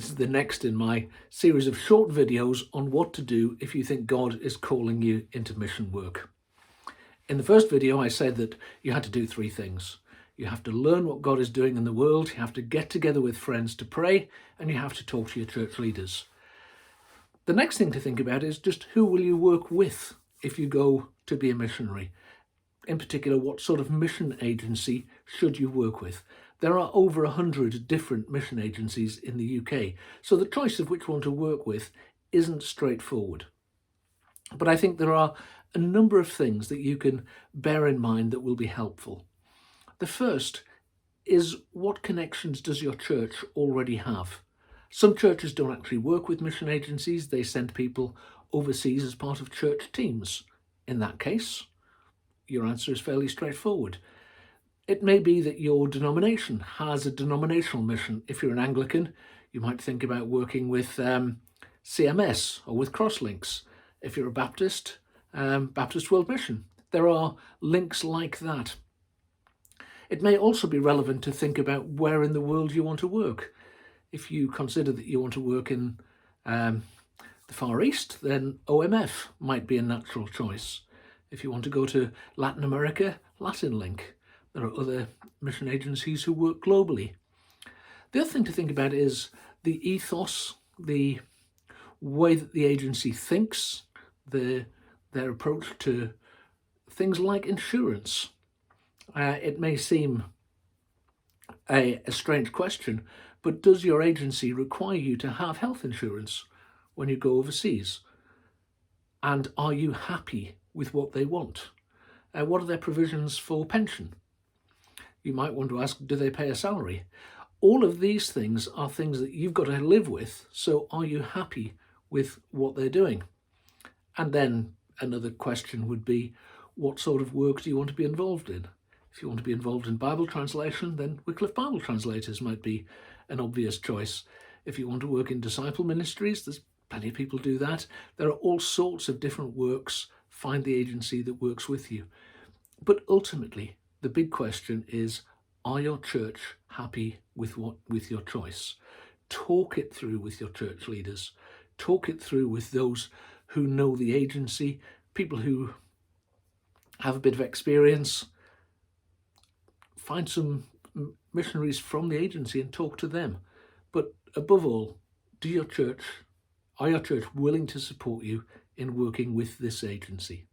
This is the next in my series of short videos on what to do if you think God is calling you into mission work. In the first video, I said that you had to do three things. You have to learn what God is doing in the world, you have to get together with friends to pray, and you have to talk to your church leaders. The next thing to think about is just who will you work with if you go to be a missionary? In particular, what sort of mission agency should you work with? There are over 100 different mission agencies in the UK, so the choice of which one to work with isn't straightforward. But I think there are a number of things that you can bear in mind that will be helpful. The first is, what connections does your church already have? Some churches don't actually work with mission agencies, they send people overseas as part of church teams. In that case, your answer is fairly straightforward. It may be that your denomination has a denominational mission. If you're an Anglican, you might think about working with CMS or with Crosslinks. If you're a Baptist, Baptist World Mission. There are links like that. It may also be relevant to think about where in the world you want to work. If you consider that you want to work in the Far East, then OMF might be a natural choice. If you want to go to Latin America, Latin Link. There are other mission agencies who work globally. The other thing to think about is the ethos, the way that the agency thinks, their approach to things like insurance. It may seem a strange question, but does your agency require you to have health insurance when you go overseas? And are you happy with what they want? What are their provisions for pension? You might want to ask, do they pay a salary? All of these things are things that you've got to live with, so are you happy with what they're doing? And then another question would be, what sort of work do you want to be involved in? If you want to be involved in Bible translation, then Wycliffe Bible Translators might be an obvious choice. If you want to work in disciple ministries, there's plenty of people do that. There are all sorts of different works. Find the agency that works with you. But ultimately, the big question is, are your church happy with your choice? Talk it through with your church leaders. Talk it through with those who know the agency, people who have a bit of experience. Find some missionaries from the agency and talk to them. But above all, are your church willing to support you in working with this agency?